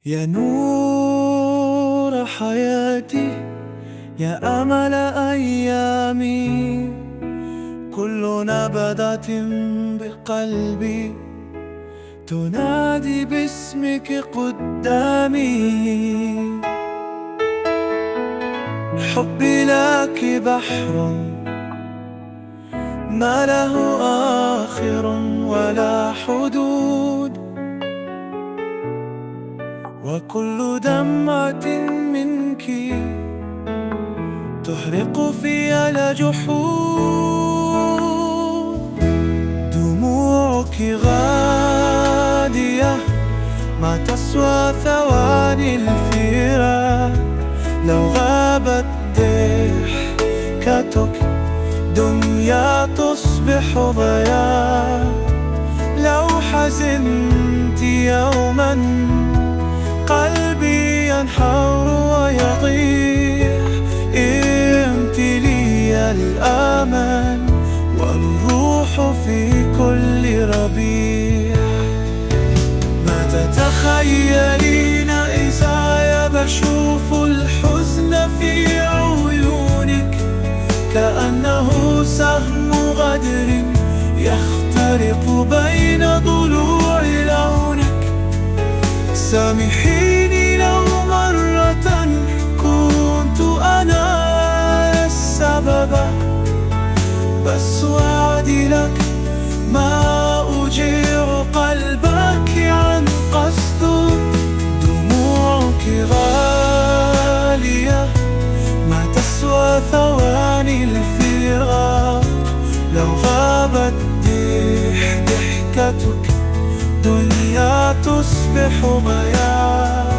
يا نور حياتي، يا أمل أيامي، كل نبضة بقلبي تنادي باسمك قدامي. حبي لك بحر ما له آخر ولا حدود، وكل دمعة منك تحرق في الجحود. دموعك غادية ما تسوى ثواني الفراق، لو غابت ضحكتك دنيا تصبح ضياء. لو حزنت يوما قلبي ينحر ويضيع، انت لي الأمان والروح في كل ربيع. ما تتخيلين إذا بشوف الحزن في عيونك، كأنه سهم غدر يخترق بين ضلوع لونك. سامحيني لو مرة كنت أنا السبب، بس وعدي لك ما أجيع قلبك عن قصد. دموعك غالية ما تسوى ثواني الفراق، لو غابت ضحكتك دنيا تصبح ضياء.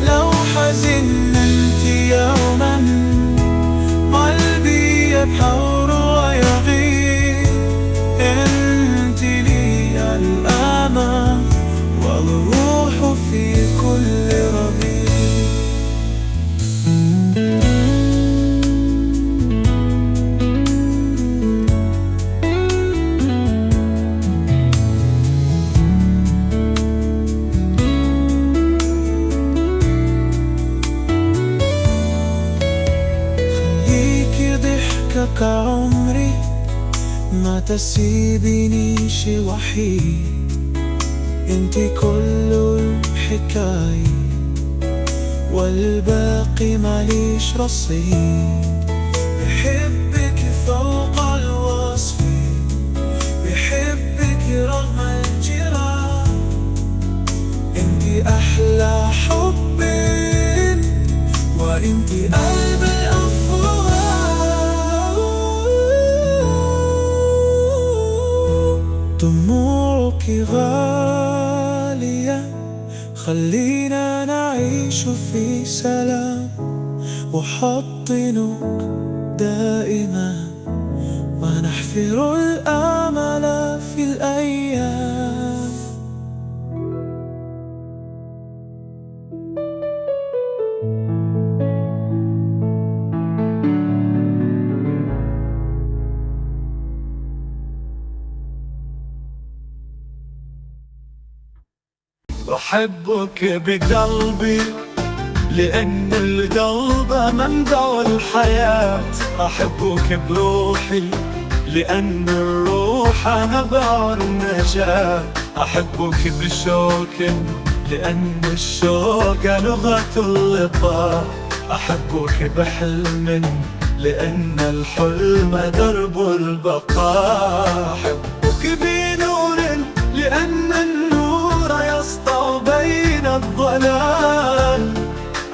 لو حزنت يوما قلبي يبحر ويغيب، انت لي الأمان والروح في كل ربيع. كعمري ما تسيبنيش وحيد، انتي كل الحكاية والباقي ماليش رصيد. بحبك فوق الوصف، بحبك رغم الجراح، انتي أحلى حب وانتي قلب الأفواه. دموعك غالية خلينا نعيش في سلام، وحاطينك دائما ونحفر الآمل في الأيام. بحبك بقلبي لأن القلب منبع الحياة، أحبك بروحي لأن الروح نبع النجاة، أحبك بشوق لأن الشوق لغة اللقاء، أحبك بحلم لأن الحلم درب البقاء، أحبك بنور لأن النور يسطع بين الظلال،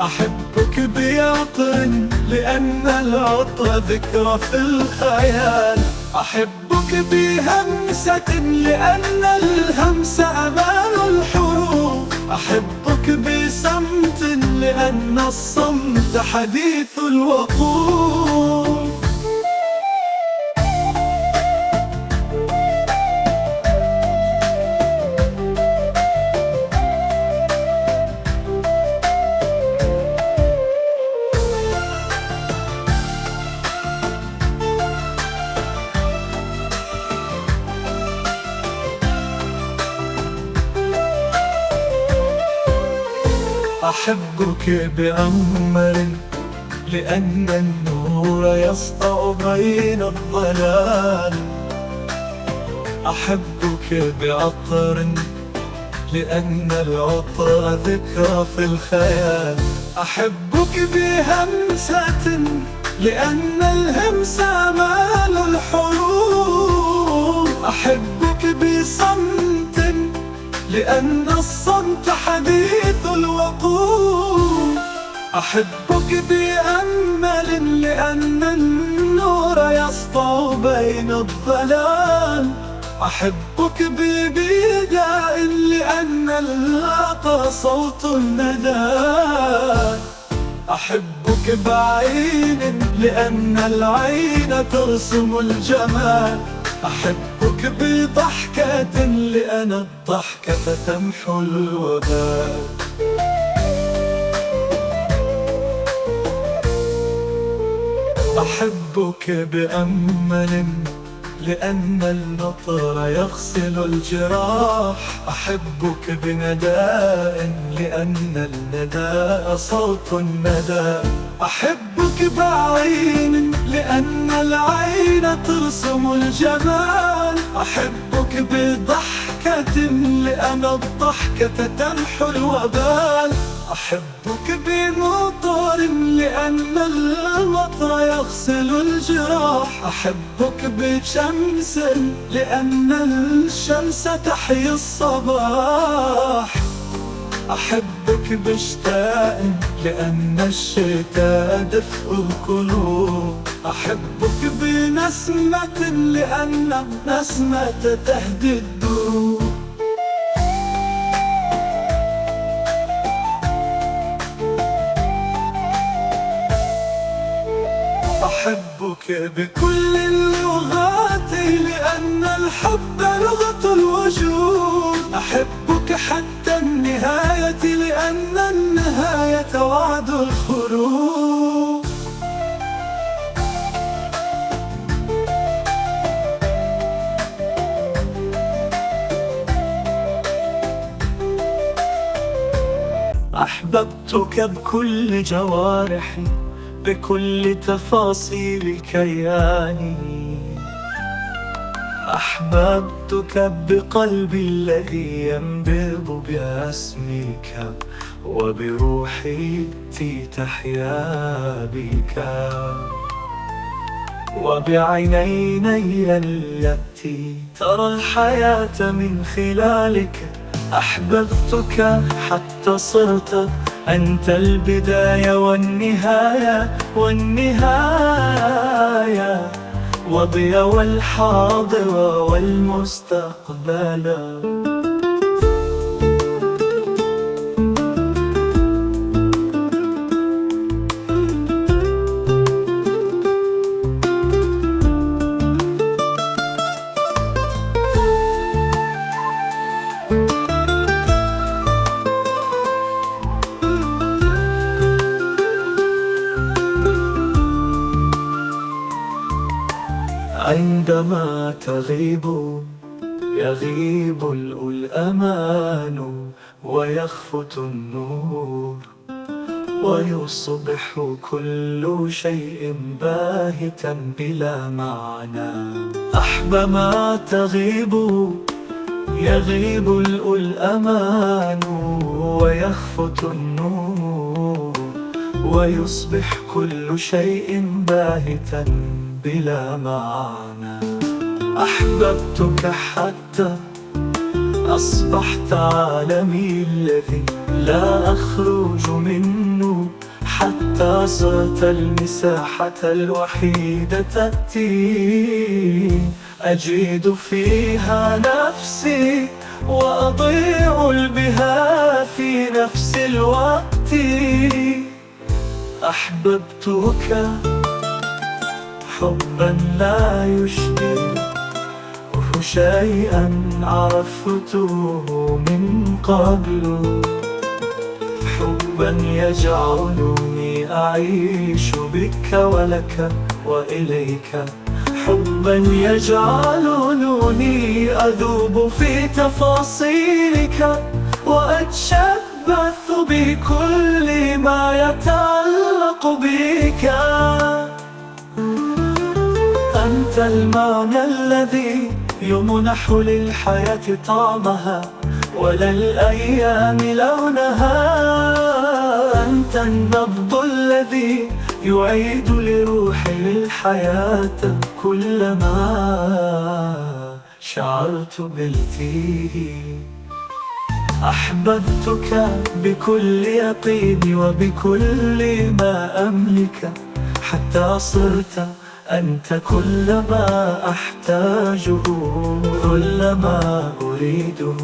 أحبك بعطر لأن العطر ذكرى في الخيال، أحبك بهمسة لأن الهمس أمان الحروف، أحبك بصمت لأن الصمت حديث الوقوف. أحبك بأمل لأن النور يسطع بين الظلال. أحبك بعطر لأن العطر ذكرى في الخيال. أحبك بهمسة لأن الهمس أمال الحروف. أحبك بصمت لأن الصمت حديث الوقوف. أحبك بأمل لأن النور يسطع بين الظلال. أحبك ببداء لأن العطر صوت الندى. أحبك بعين لأن العين ترسم الجمال. أحبك بضحكة لأن الضحكة تمحو الوبال. أحبك بأمل لأن المطر يغسل الجراح. أحبك بنداء لأن النداء صوت الندى. أحبك بعين لأن العين ترسم الجمال. أحبك بضحكة لأن الضحكة تمحو الوبال. أحبك بمطر لأن المطر يغسل الجراح. أحبك بشمس لأن الشمس تحيي الصباح. أحبك بشتاء لأن الشتاء دفء القلوب. أحبك بنسمة لأن النسمة تهدي الدروب. أحبك بكل اللغات لأن الحب لغة الوجود. أحبك حتى النهاية لأن النهاية وعد الخروج. أحببتك بكل جوارحي بكل تفاصيل كياني. أحببتك بقلبي الذي ينبض باسمك وبروحي التي تحيا بك وبعيني التي ترى الحياة من خلالك. أحببتك حتى صرت أنت البداية والنهاية والضيا والحاضر والمستقبل. عندما تغيب يغيب الأمان ويخفت النور ويصبح كل شيء باهتا بلا معنى. أحبما تغيب يغيب الأمان ويخفت النور ويصبح كل شيء باهتا بلا معنى. أحببتك حتى أصبحت عالمي الذي لا أخرج منه. حتى صرت المساحة الوحيدة التي أجد فيها نفسي وأضيع بها في نفس الوقت. أحببتك حبا لا يشبه شيئا عرفته من قبل. حبا يجعلني أعيش بك ولك وإليك. حبا يجعلني أذوب في تفاصيلك وأتشبه أتلبث بكل ما يتعلق بك. أنت المعنى الذي يمنح للحياة طعمها وللأيام لونها. أنت النبض الذي يعيد لروحي الحياة كلما شعرت بالتيه. أحببتك بكل يقيني وبكل ما أملك، حتى صرت أنت كل ما أحتاجه، كل ما أريده،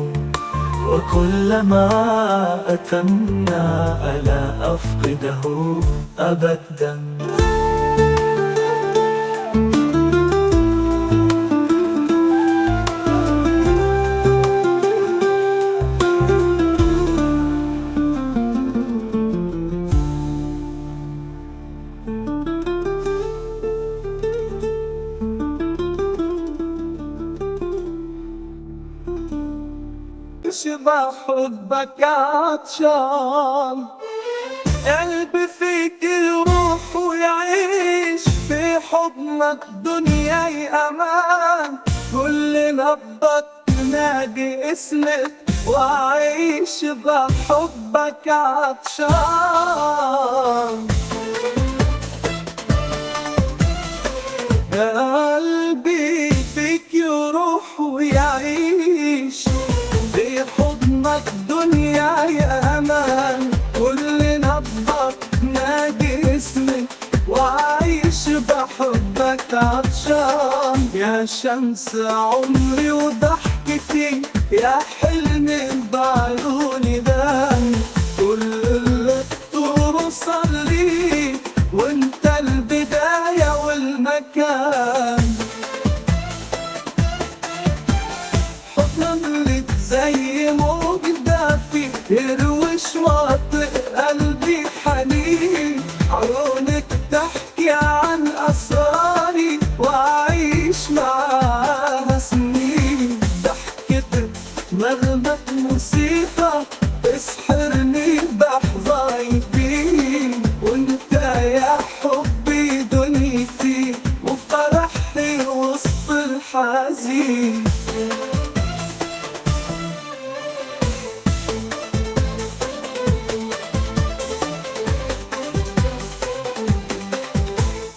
وكل ما أتمنى ألا أفقده أبدا. شبه حبك عطشان، قلبي فيك يروح ويعيش، في حضنك دنياي أمان، كل نبضك تنادي اسمك وأعيش بحبك عطشان. قلبي فيك يروح ويعيش، في حضنك دنياي أمان، كل نبضك نادي اسمك وعايش بحبك عطشان. يا شمس عمري وضحكتي، يا حلمي بعيوني دام، كل توصل لي وانت البداية والمكان. حضنك زي موج دافي يروش واطئ قلبي حنين، عيونك تحكي عن أسراري وأعيش معاها سنين. ضحكتك نغمة موسيقى تسحرني بلحظة يبين، وانت يا حبي دنيتي وفرحي وسط الحزين.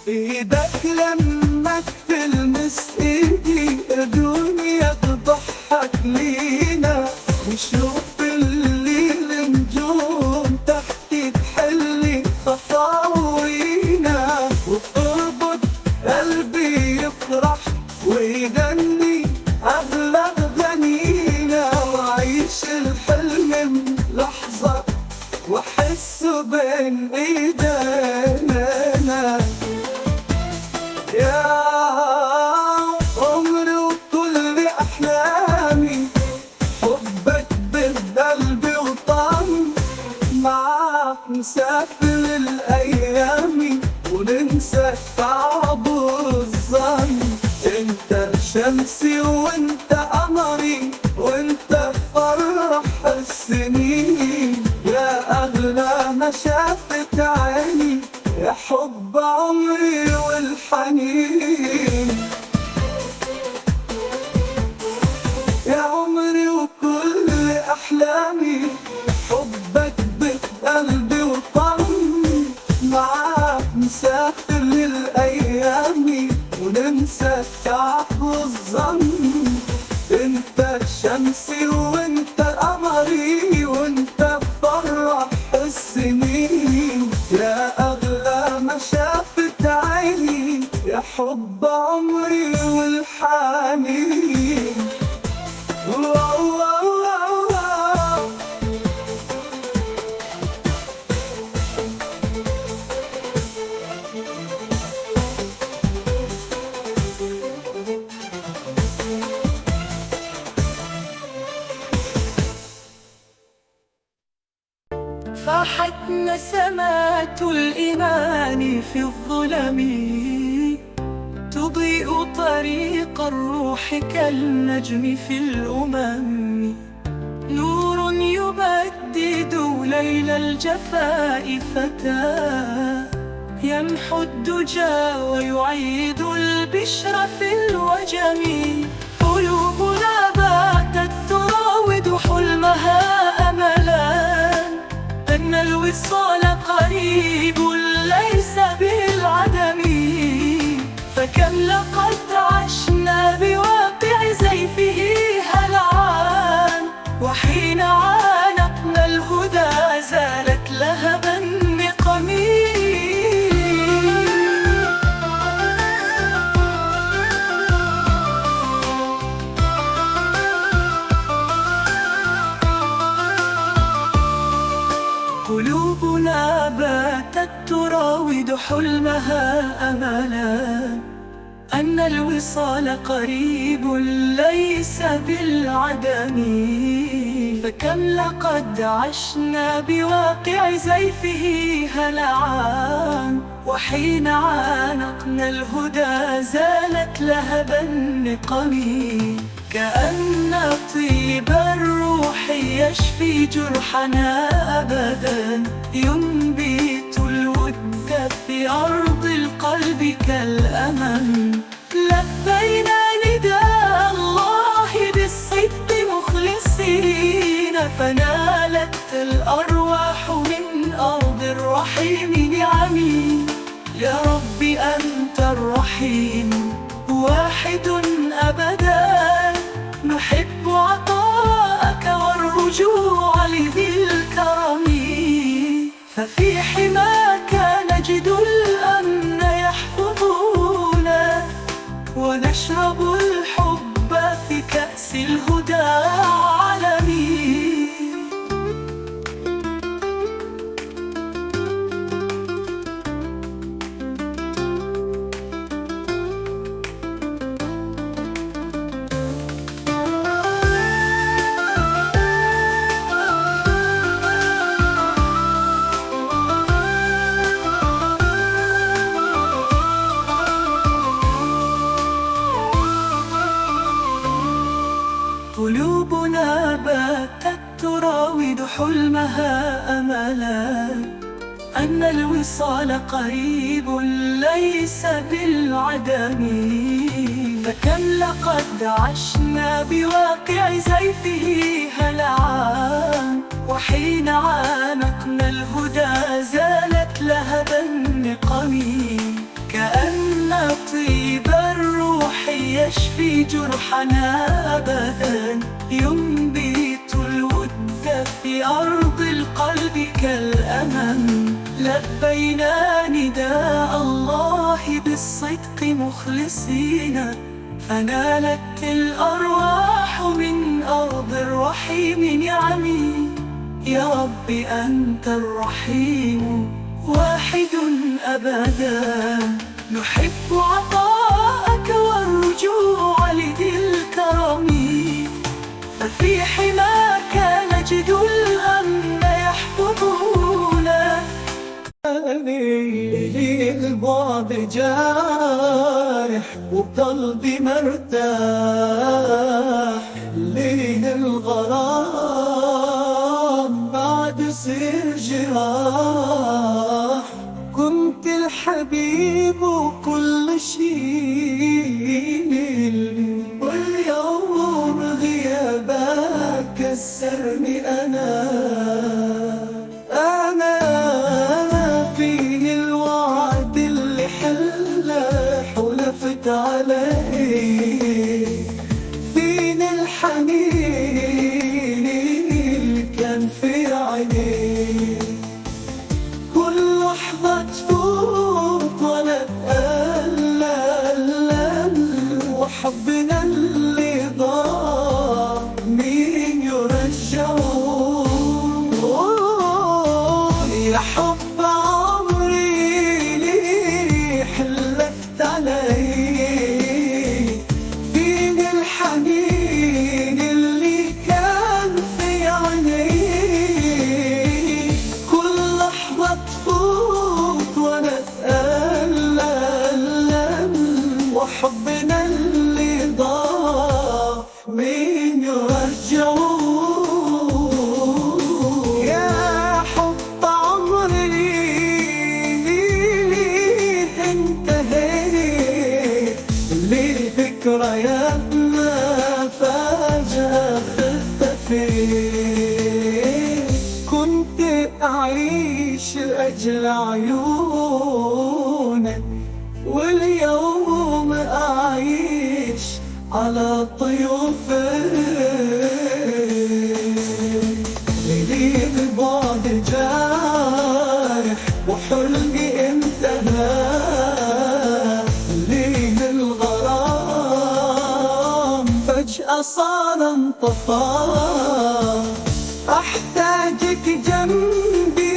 ايدك لما تلمس ايدي الدنيا تضحك لينا، نشوف الليل نجوم تحت تحلي خطاوينا، وتربط قلبي يفرح ويغني أغلى أغانينا، وأعيش الحلم لحظة وأحس بين إيدينا. يا عمري وكل أحلامي حبك بقلبي وطعم، معاك نسافر الأيام وننسى التعب والظن. انت شمسي وانت قمري وانت فرح السنين، يا أغلى ما شافت عيني، يا حب عمري والحنين. يا عمري وكل أحلامي حبك بقلبي وطن، معاك نسافر للأيام وننسى التعب والظن. انت شمسي وانت قمري وانت فرح السنين، يا أغلى ما شافت عيني، يا حب عمري والحنين. فاحت نسمات الإيمان في الظلم، تضيء طريق الروح كالنجم في الأمم، نور يبدد يجدد ليل الجفاء فتى يمحو الدجى ويعيد البشر في الوجم. قلوبنا باتت تراود حلمها أملا أن الوصال قريب ليس بالعدم. فكم لقد عشنا بواقع زيفه هلعان وحين عانقنا الهدى زالت لهبا نقمي. قلوبنا باتت تراود حلمها أملا أن الوصال قريب ليس بالعدم. فكم لقد عشنا بواقع زيفه هلعان وحين عانقنا الهدى زالت لهبا نقمي. كأن طيب الروح يشفي جرحنا أبدا ينبت الود في أرض القلب كالأمل. لبينا نداء الله بالصدق مخلصين فنالت الأرواح من أرض الرحيم نعمي. يا رب أنت الرحيم واحد أبدا نحب عطاءك والرجوع لذي الكرم. ففي حماك نجد الأمن يحفظنا ونشرب الحب في كأس الهدى عالمي. قلوبنا باتت تراود حلمها أملا أن الوصال قريب ليس بالعدم. فكم لقد عشنا بواقع زيفه هلعان وحين عانقنا الهدى زالت لهبا نقمي. كأن طيب الروح يشفي جرحنا أبدا ينبت الود في أرض القلب كالأمل. لبينا نداء الله بالصدق مخلصين فنالت الأرواح من أرض الرحيم نعمي. يا رب أنت الرحيم واحد أبدا نحب عطاءك والرجوع لذي الكرم. ففي حماك نجد الأمن يحفظنا. لي البعد جارح وقلبي مرتاح ليه الغرام بعد صير جراح. كنت الحبيب وكل شيء واليوم غيابك كسرني أنا فيه الوعد اللي حلفت عليه. فين الحنين اللي كان في عينيه كل لحظة تفوت ولا تقلل وحبنا اللي ضاع مين يرجعه. يا حب عمري ليه حلفت علي. فين الحنين اللي كان في عيني كل لحظة تفوت وانا اتألم وحبنا اللي ضاع مين يرجعه. إني أعيش لأجل عيونك، واليوم أعيش على طيوفك. ليلي البعد جارح وحلمي انتهى، ليل الغرام فجأة صار انطفى. أحتاجك جنبي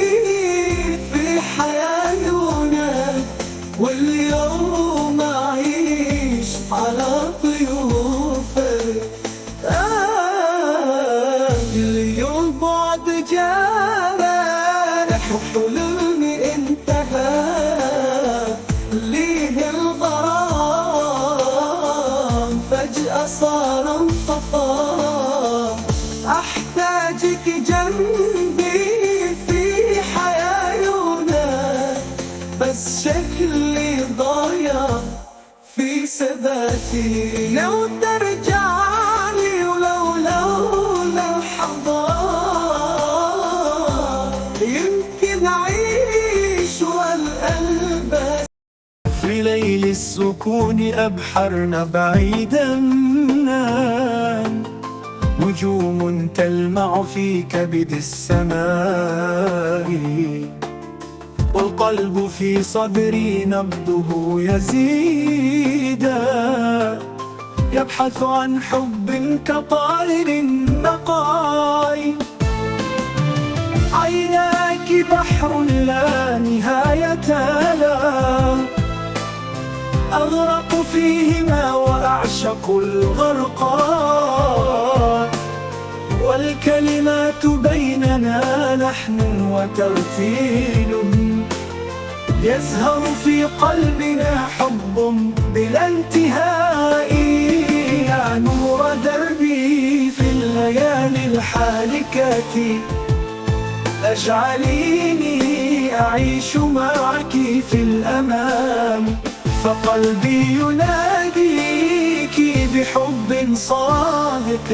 في حياتك، واليوم أعيش على طيوفك. اليوم بعد جارح وحلمي انتهى، ليه الغرام فجأة صار انطفى. أحتاجك جنبي في حياتك، بس شكلي ضايع في ثباتي. لو ترجعني ولو لحظات، يمكن أعيش والقلب. في ليل السكون أبحرنا بعيدا، نجوم تلمع في كبد السماء، والقلب في صدري نبضه يزيد، يبحث عن حب كطائر النقاء. عيناك بحر لا نهاية له، أغرق فيهما وأعشق الغرقاء، والكلمات بيننا لحن وترتيل، يزهر في قلبنا حب بلا انتهاء. يا نور دربي في الليالي الحالكات، اجعليني أعيش معك في الأمام، فقلبي يناديك بحب صادق.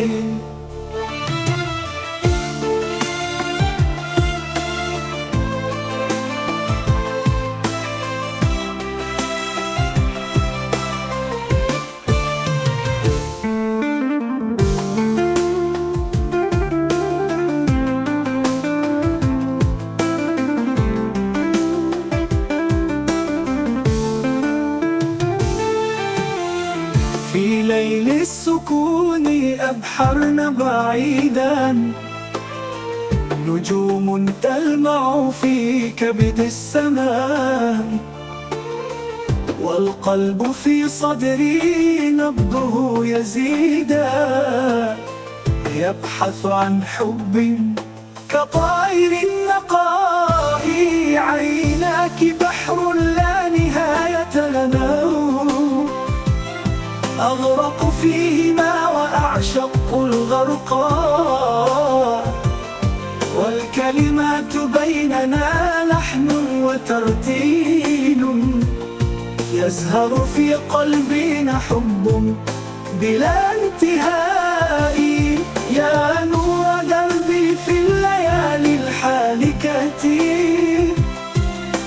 في ليل السكون أبحرنا بعيدا، نجوم تلمع في كبد السماء، والقلب في صدري نبضه يزيدا، يبحث عن حب كطائر النقاء. عيناك بحر لا نهاية لنا، أغرق فيهما وأعشق الغرقاء، والكلمات بيننا لحن وترتيل، يزهر في قلبنا حب بلا انتهاء. يا نور دربي في الليالي الحالكة،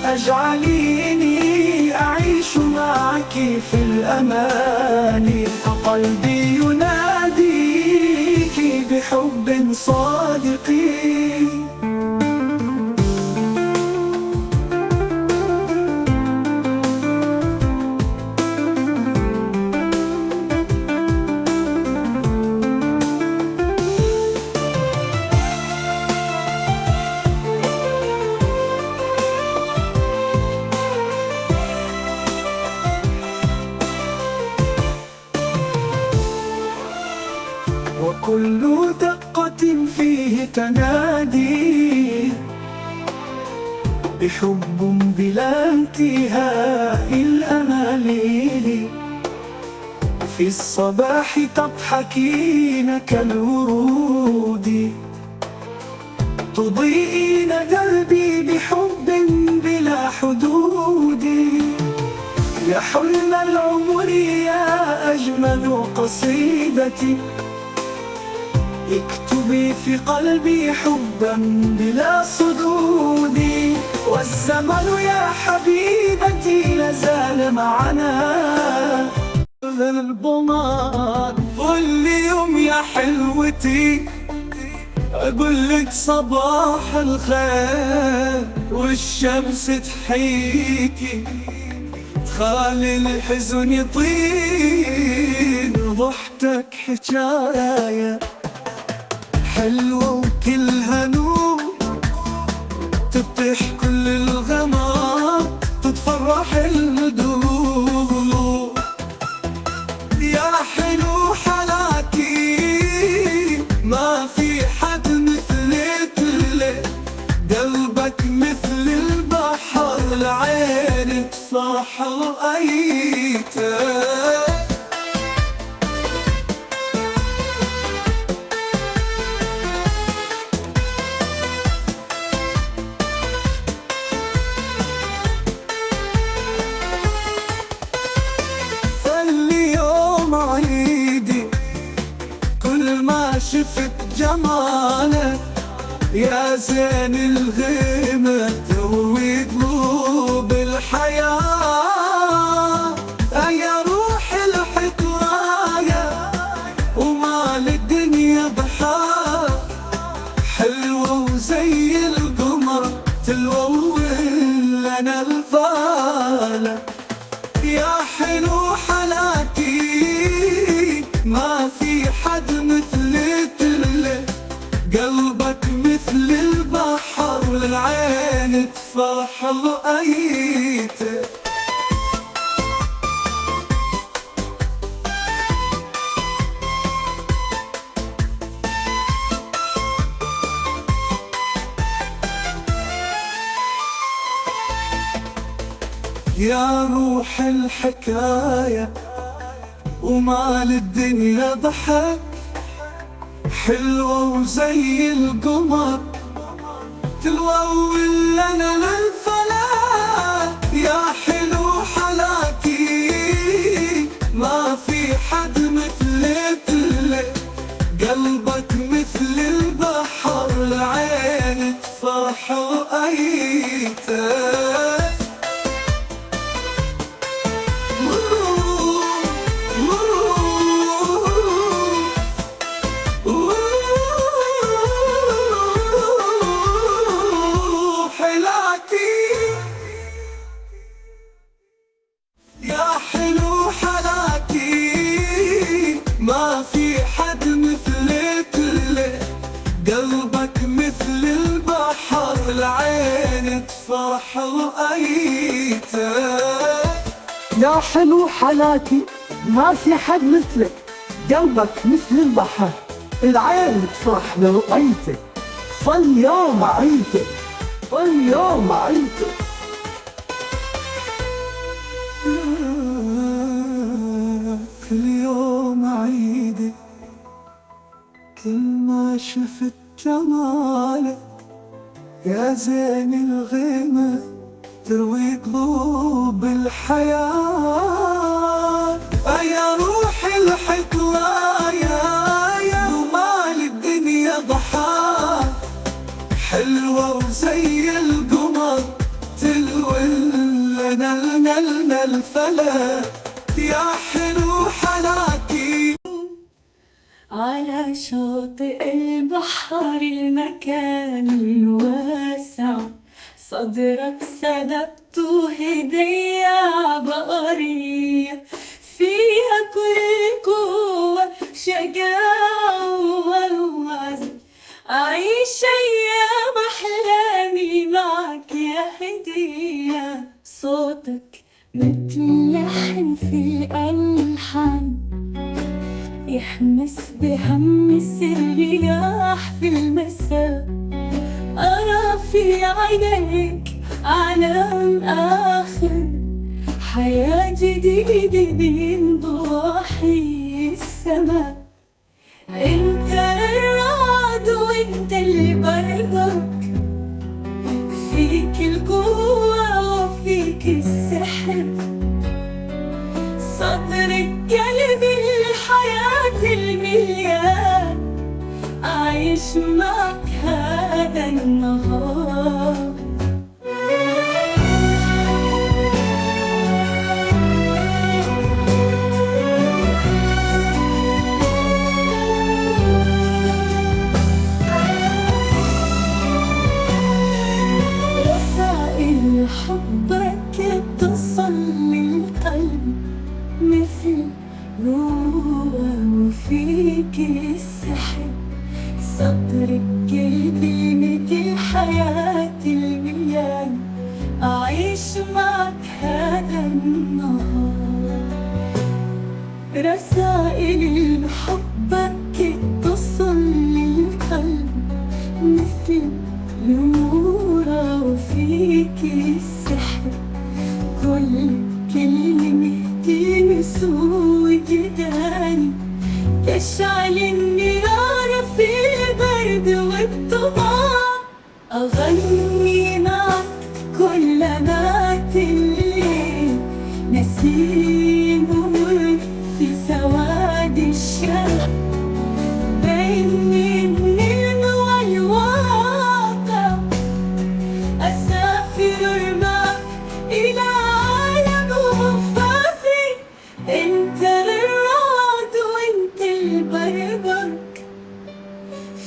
اجعليني أعيش معك في الأمان، فقلبي يناديك بحب صادق. وكل دقة فيه تنادي بحب بلا انتهاء الأماليل. في الصباح تضحكين كالورود، تضيئين دربي بحب بلا حدود. يا حلم العمر يا أجمل قصيدتي، اكتبي في قلبي حبا بلا صدود، والزمن يا حبيبتي لازال معنا. البمار كل يوم يا حلوتي أقولك صباح الخير، والشمس تحييكي تخلي الحزن يطير. ضحكتك حكاية حلوة وكلها نور، تفتح كل الغمام تتفرح الهدوء. يا حلو حلاكي ما في حد مثلك، قلبك مثل البحر العين تفرح رأيته. شفت جمالك يا زين الغيمة تروي قلوب الحياة. يا روح الحكاية ومال الدنيا بحار، حلوة وزي القمر تلون لنا الفالة. يا حلو حلاكي ما في حد مثلك، قلبك مثل البحر العين تفرح رأيته. يا روح الحكاية ومال الدنيا ضحك، حلوة وزي القمر تلون لنا للفلاح. يا حلو حلاكي ما في حد مثلك، قلبك مثل البحر العين تفرح رأيته. يا حلو حلاكي ما في حد مثلك، قلبك مثل البحر العين تفرح رأيته. يا حلو حلاكي ما في حد مثلك، قلبك مثل البحر العين تفرح لرؤيتك. فاليوم عيدك، فاليوم عيدك. كل يوم عيدك، كل ما شفت جمالك يا زين الغيمة تروي قلوب الحياة. يا روح الحكاية يا مال الدنيا ضحاك، حلوة وزي القمر تلون لنا الفلك. يا حلو حلاكي على شاطئ البحر المكان الواسع، صدرك سلبته هدية عبقرية فيها كل قوة شجاعة ووزن. أعيش أيام أحلامي معك يا هدية. صوتك مثل لحن في الألحان يحمس بهمس الرياح في المساء. أرى في عينيك عالم آخر، حياة جديدة بين ضواحي السماء. انت الرعد وانت اللي برضك، فيك القوة وفيك السحر. صدرك قلب الحياة المليان، النهار. رسائل حبك تصل للقلب مثل نور وفيك السحر. سطرك كلمة الحياة المليان، أعيش معك هذا النهار. رسائل حبك تصل للقلب مثل نورة وفيك السحر. كل كلمة تلمس وجداني، تشعل النار في البرد والطباع. أغني معك كلما الليل، نسيم مر في سواد الشرق. بين النجم والواقع أسافر معك إلى عالم وفافي. أنت الرعد وأنت البربر،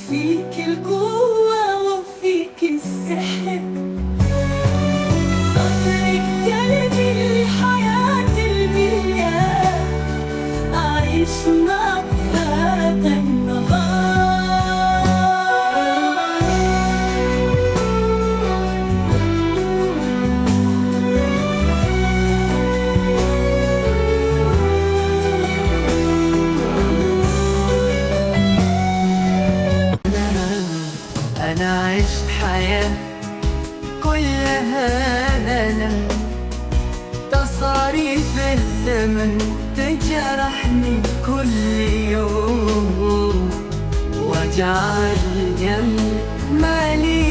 فيك القوة وفيك السحر. صدرك قلبي الحياة المليان، أعيش معك هذا النهار. أنا عشت حياة كلها ألم، تصاريف الزمن تجرحني كل يوم. وجع اليم مالي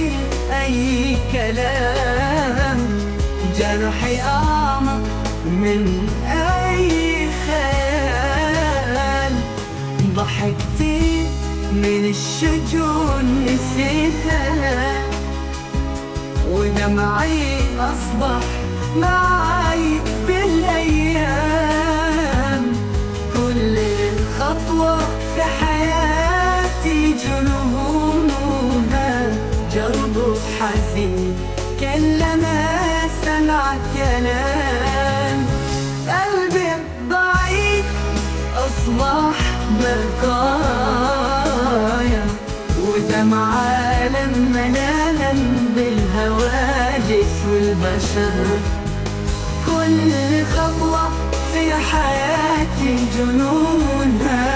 أي كلام، جرحي أعمق من أي خيال. ضحكتي من الشجون نسيتها، ودمعي أصبح معي بالأيام. كل خطوة في حياتي جنونها جرب حزين كلما سمع كلام. قلبي ضعيف أصبح بقايا، ودمعة لما نالم بالهواجس والبشر. كل خطوة في حياتي جنونها،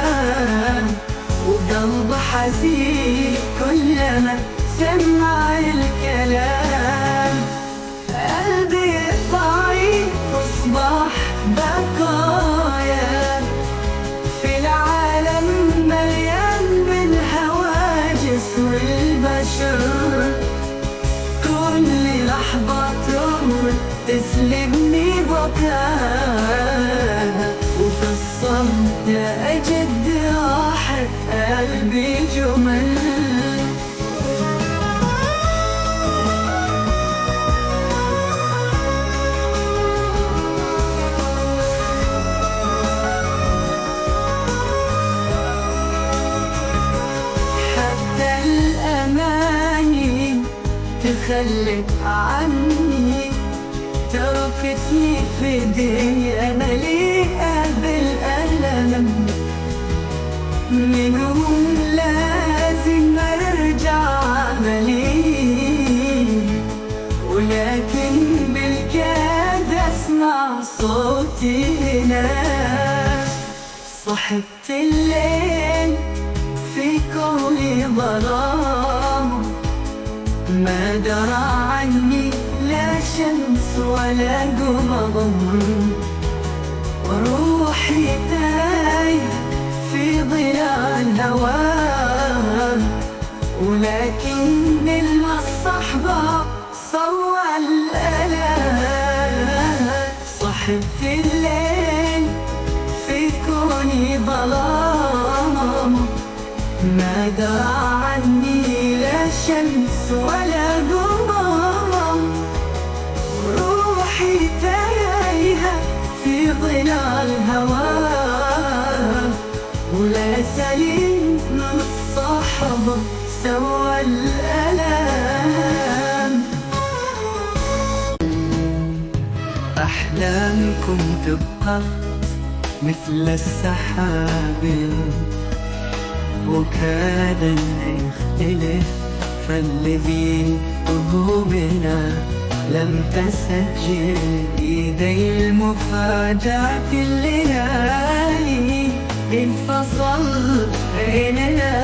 وقلب حزين كلما سمع الكلام. قلبي ضعيف أصبح بقايا في العالم مليان بالهواجس والبشر. كل لحظة تمر تسلمني بكاها، وفي الصمت أجد راحة قلبي جمل. تخلت عني، تركتني في دنيا مليئة بالألم. منهم لازم أرجع عملي، ولكن بالكاد أسمع صوتي هنا. صحبت الليل في كل ظلام، ما درى عني لا شمس ولا قمر. وروحي تايه في ضياء الهوى، ولكن الصحبة صوى الألم. صحبت الليل في كوني ظلام، ما درى عني لا شمس ولا قمر، روحي تايهة في ظلال هواك، ولا سليم من الصحبة سوى الألم. أحلامكم تبقى مثل السحاب، وكاد أن يختلف فالذي قلوبنا لم تسجل إيدي المفاجأة الليالي، انفصل بيننا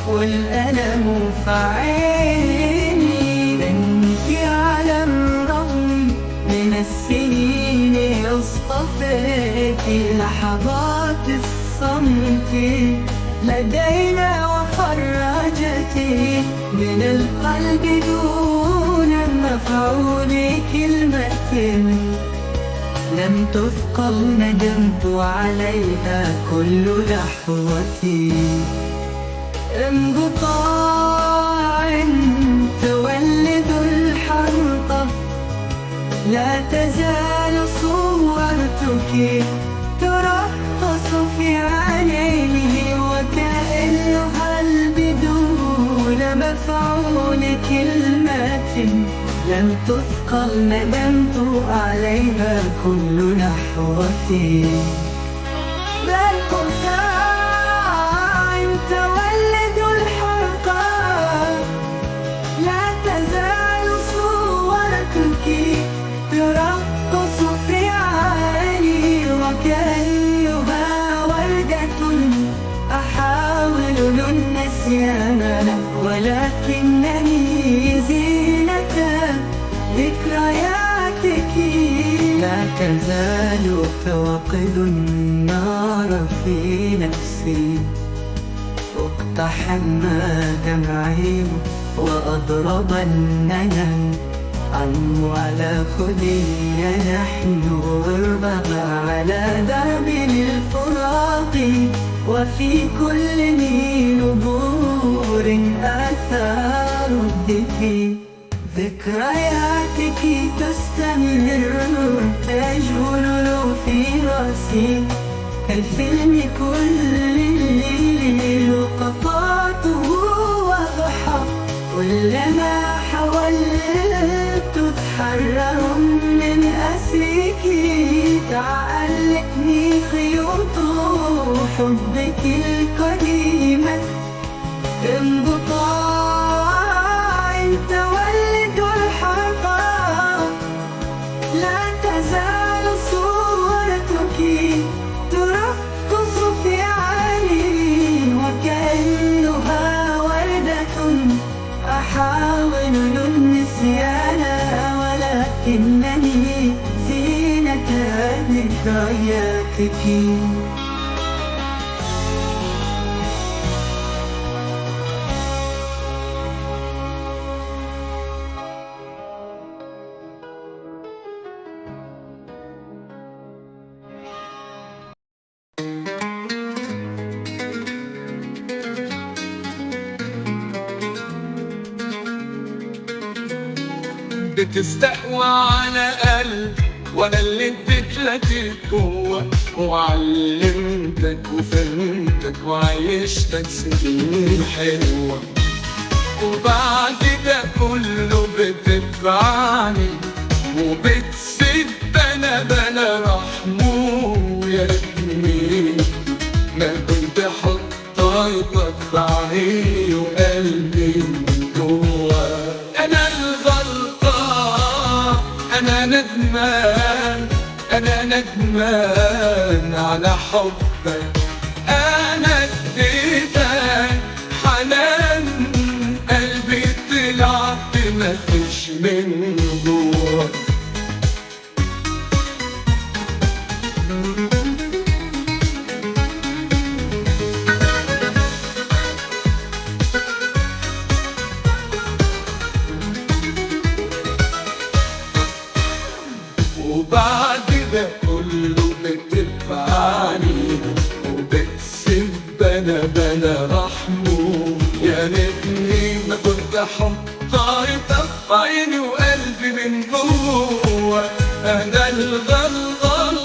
والألم فعيني، منك أعلم رغم من السنين اصطفيتي لحظات الصمت لدينا، وفرجتي من القلب دون مفعول كلمة لم تثقل ندمت عليها كل لحظتي. انقطاع تولد الحنطة، لا تزال صورتك ترقص في عيني، وكأنها بدون مفعول كلمة لم تثقل ندمت عليها كل لحظتي. بالقطاع تولد الحرقة، لا تزال صورتك ترقص في عيني، وكأنها وردة أحاول النسيان ولكنني زينة ذكرياتك، لا تزال توقد النار في نفسي، اقتحم دمعي وأضرب الندم عنه على خدي نحن غربة على درب الفراق، وفي كل نبور آثار الذكر، ذكرياتك تستمر تجول في رأسي كالفيلم كل لقطاته واضحة، كلما حاولت أتحرر من أسرك تعلقني خيوط حبك القديمة. انقطاع تولد الحرقة، لا تزال صورتك ترقص في عيني، وكأنها وردة أحاول النسيان ولكنني زينة ذكرياتك. بتستقوى على قلب وانا اللي اديت لك القوة، وعلمتك وفهمتك وعيشتك سنين حلوة، وبعد ده كله بتتبعني وبتسيب بلا رحمه. يا ريتني ما كنت حطيتك في عيني وقلبي من جوا. انا الغلطان، انا ندمان على حبك، انا اديتك حنان قلبي طلعت مفيش من جوا. وبعد ده كله بتدفعني وبتسيب بلا رحمه. يا ريتني ما كنت حطيتك من جوه. أنا الغلطان،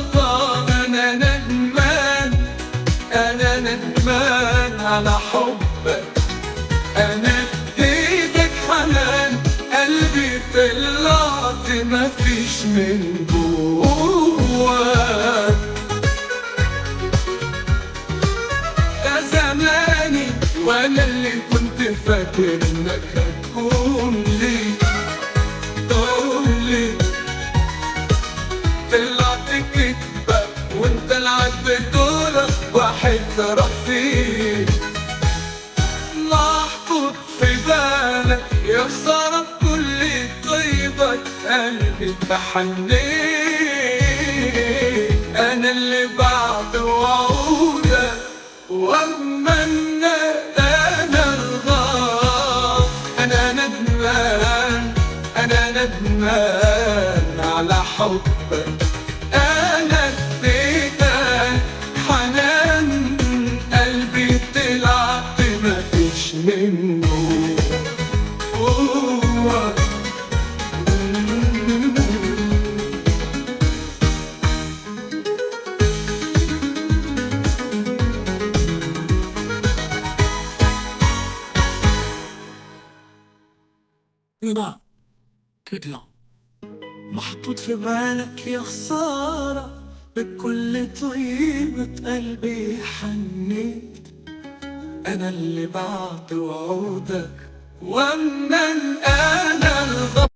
أنا ندمان، أنا ندمان على حبك. أنا اديتك حنان، قلبي طلعت مفيش من جوه. ده زماني وأنا اللي كنت فاكر إنك هتكون لي، تقول لي طلعت كدبة، وانت العاد بدولك واحد راح فيه. محطوط في بالك يا خسارة كل طيبك، قلبي بحنين. أنا اللي بعد وعودك وأتمنى أنا الغلط. أنا ندمان، أنا ندمان على حبك. أنا اديتك حنان، قلبي طلعت مفيش منه. هنا كده محطوط في بالك يا خسارة، بكل طيبة قلبي حنيت. أنا اللي بعد وعودك ومن أنا الغلط.